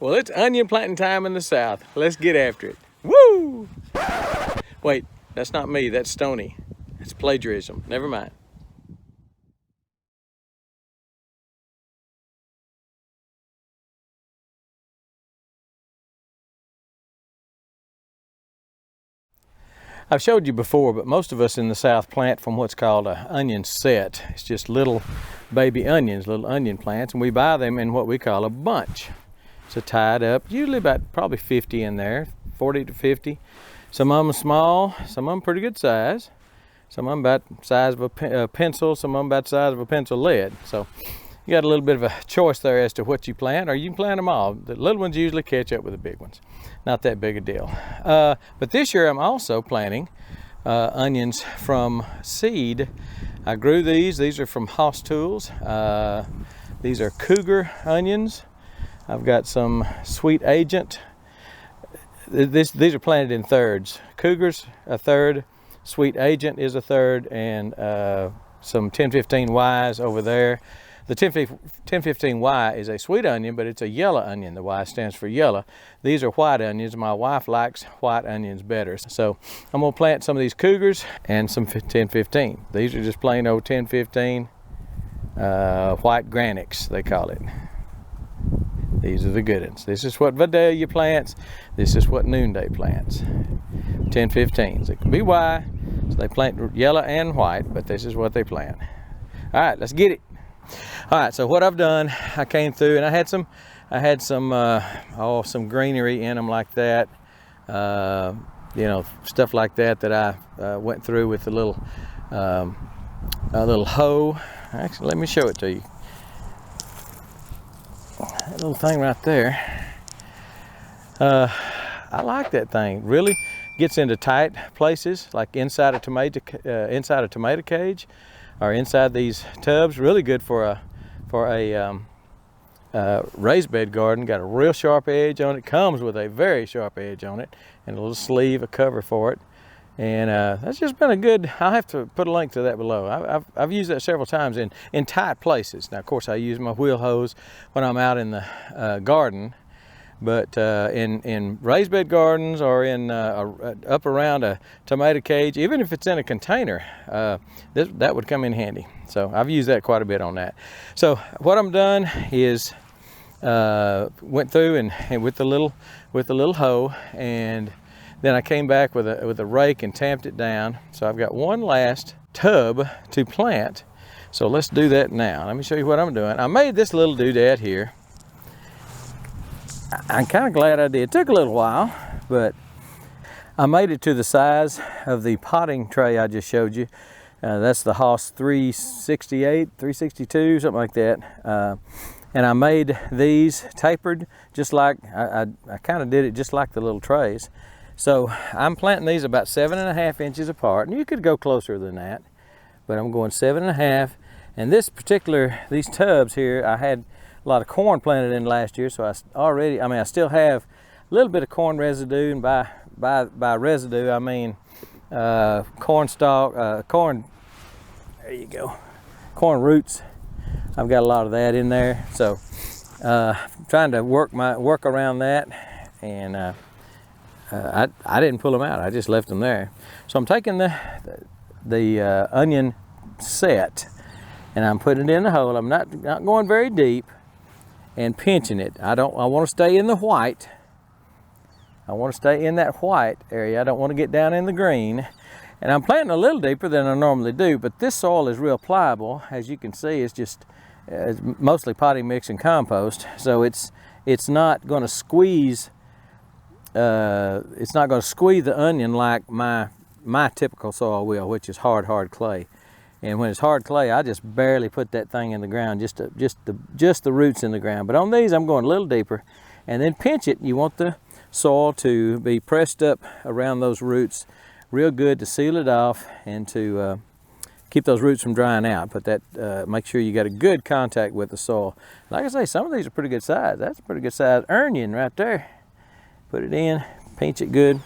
Well, it's onion planting time in the South. Let's get after it. Woo! Wait, that's not me, that's Stony. It's plagiarism, never mind. I've showed you before, but most of us in the South plant from what's called an onion set. It's just little baby onions, little onion plants, and we buy them in what we call a bunch. So tied up, usually about probably 50 in there, 40 to 50. Some of them are small, some of them pretty good size. Some of them about the size of a pencil, some of them about the size of a pencil lead. So you got a little bit of a choice there as to what you plant, or you can plant them all. The little ones usually catch up with the big ones. Not that big a deal. But this year I'm also planting onions from seed. I grew these are from Hoss Tools. These are Cougar onions. I've got some Sweet Agent. These are planted in thirds. Cougar's a third, Sweet Agent is a third, and some 1015Ys over there. The 1015Y is a sweet onion, but it's a yellow onion. The Y stands for yellow. These are white onions. My wife likes white onions better. So I'm gonna plant some of these Cougars and some 1015. These are just plain old 1015 white granics, they call it. These are the good ones. This is what Vidalia plants. This is what Noonday plants. 1015s. It can be Y, so they plant yellow and white, but this is what they plant. All right, let's get it. All right, so what I've done, I came through and I had some greenery in them like that. You know, stuff like that I went through with a little hoe. Actually, let me show it to you. That little thing right there. I like that thing. Really gets into tight places, like inside a tomato cage, or inside these tubs. Really good for a raised bed garden. Got a real sharp edge on it. Comes with a very sharp edge on it, and a little sleeve, a cover for it. And that's just been a good. I'll have to put a link to that below. I've used that several times in tight places. Now, of course, I use my wheel hose when I'm out in the garden, but in raised bed gardens or in up around a tomato cage, even if it's in a container, that would come in handy. So I've used that quite a bit on that. So what I'm done is went through and with the little hoe, and then I came back with a rake and tamped it down. So I've got one last tub to plant. So let's do that now. Let me show you what I'm doing. I made this little doodad here. I'm kind of glad I did. It took a little while, but I made it to the size of the potting tray I just showed you. That's the Hoss 368, 362, something like that. And I made these tapered, just like, I kind of did it just like the little trays. So I'm planting these about 7.5 inches apart, and you could go closer than that, but I'm going 7.5. And these tubs here, I had a lot of corn planted in last year, so I still have a little bit of corn residue, and by residue I mean corn stalk, there you go, corn roots. I've got a lot of that in there, so trying to work around that, and I didn't pull them out. I just left them there. So I'm taking the onion set, and I'm putting it in the hole. I'm not going very deep, and pinching it. I want to stay in the white. I want to stay in that white area. I don't want to get down in the green. And I'm planting a little deeper than I normally do, but this soil is real pliable. As you can see, it's mostly potting mix and compost, so it's not going to squeeze. It's not going to squeeze the onion like my typical soil will, which is hard clay. And when it's hard clay, I just barely put that thing in the ground, just the roots in the ground. But on these, I'm going a little deeper, and then pinch it. You want the soil to be pressed up around those roots real good to seal it off and to keep those roots from drying out. But that make sure you got a good contact with the soil. Like I say, some of these are pretty good size. That's a pretty good size onion right there. Put it in, pinch it good.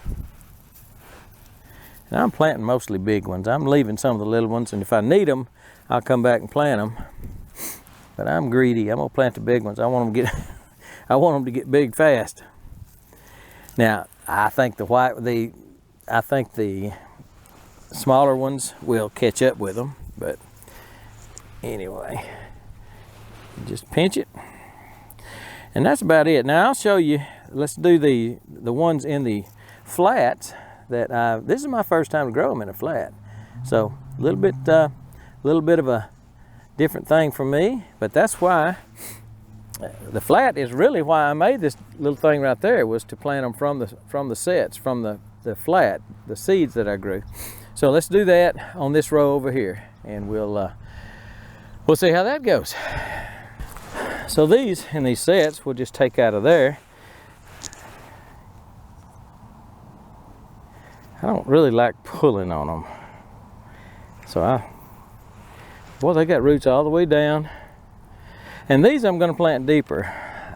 And I'm planting mostly big ones. I'm leaving some of the little ones, and if I need them, I'll come back and plant them. But I'm greedy. I'm gonna plant the big ones. I want them I want them to get big fast. Now, I think the smaller ones will catch up with them, but anyway, just pinch it. And that's about it. Now I'll show you, let's do the ones in the flats that this is my first time to grow them in a flat. So a little bit of a different thing for me, but that's why the flat is really why I made this little thing right there, was to plant them from the sets, from the flat, the seeds that I grew. So let's do that on this row over here, and we'll see how that goes. So these in these sets we'll just take out of there. I don't really like pulling on them, so boy, they got roots all the way down. And these I'm going to plant deeper.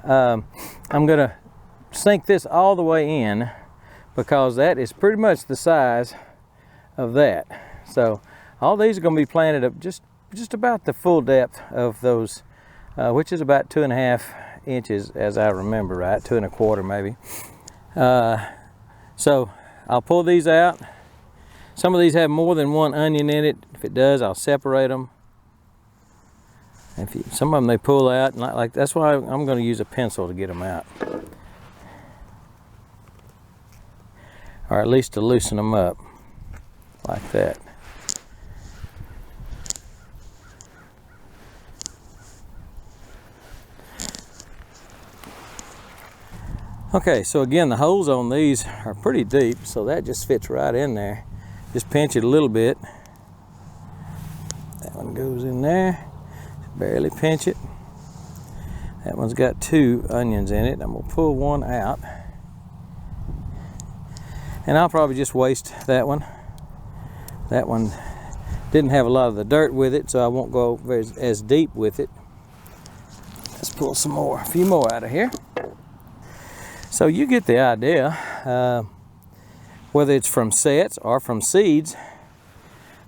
I'm going to sink this all the way in, because that is pretty much the size of that. So all these are going to be planted up just about the full depth of those, which is about 2.5 inches, as I remember right, 2 1/4 maybe. So I'll pull these out. Some of these have more than one onion in it. If it does, I'll separate them. Some of them they pull out, and like that's why I'm going to use a pencil to get them out, or at least to loosen them up like that. Okay, so again, the holes on these are pretty deep, so that just fits right in there. Just pinch it a little bit. That one goes in there. Barely pinch it. That one's got 2 onions in it. I'm gonna pull one out, and I'll probably just waste that one. That one didn't have a lot of the dirt with it, so I won't go as deep with it. Let's pull some more, a few more out of here. So you get the idea. Whether it's from sets or from seeds,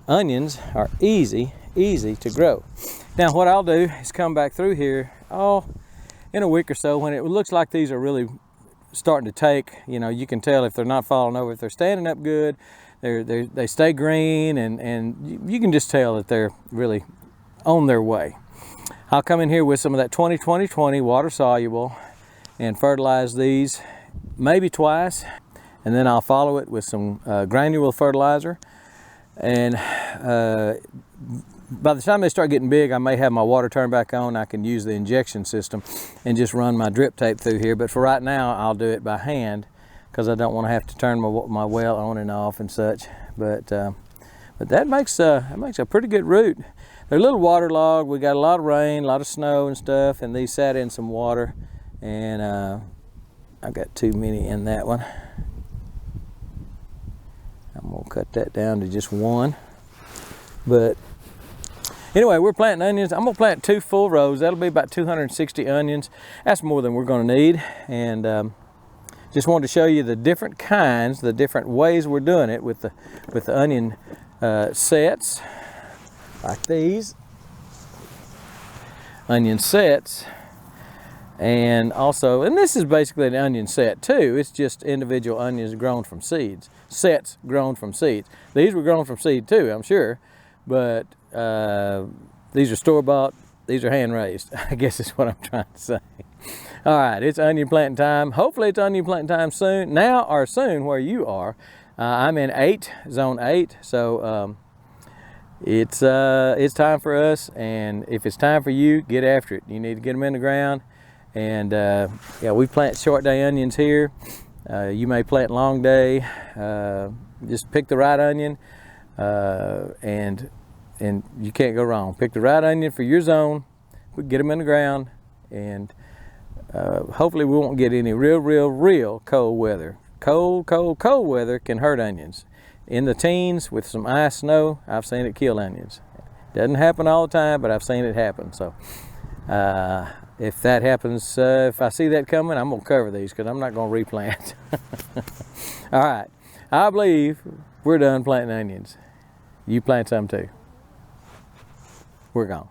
onions are easy to grow. Now what I'll do is come back through here in a week or so, when it looks like these are really starting to take, you can tell if they're not falling over, if they're standing up good, they stay green, and you can just tell that they're really on their way. I'll come in here with some of that 20-20-20 water soluble and fertilize these maybe twice, and then I'll follow it with some granule fertilizer. And by the time they start getting big, I may have my water turned back on. I can use the injection system and just run my drip tape through here. But for right now, I'll do it by hand, because I don't want to have to turn my well on and off and such. But that makes a pretty good root. They're a little waterlogged. We got a lot of rain, a lot of snow and stuff, and these sat in some water. And I've got too many in that one. I'm gonna cut that down to just one. But anyway, we're planting onions. I'm gonna plant 2 full rows. That'll be about 260 onions. That's more than we're gonna need. And just wanted to show you the different kinds, the different ways we're doing it with the onion sets, like these onion sets. And also, and this is basically an onion set too. It's just individual onions grown from seeds. Sets grown from seeds. These were grown from seed too, I'm sure. But these are store-bought. These are hand-raised, I guess is what I'm trying to say. All right, it's onion planting time. Hopefully it's onion planting time soon. Now or soon where you are. I'm in zone 8. So it's time for us. And if it's time for you, get after it. You need to get them in the ground. And yeah, we plant short day onions here. You may plant long day. Just pick the right onion, and you can't go wrong. Pick the right onion for your zone. We get them in the ground, and hopefully we won't get any real cold weather. Cold weather can hurt onions. In the teens with some ice, snow, I've seen it kill onions. Doesn't happen all the time, but I've seen it happen. So if that happens, if I see that coming, I'm gonna cover these, because I'm not gonna replant. All right, I believe we're done planting onions. You plant some too. We're gone.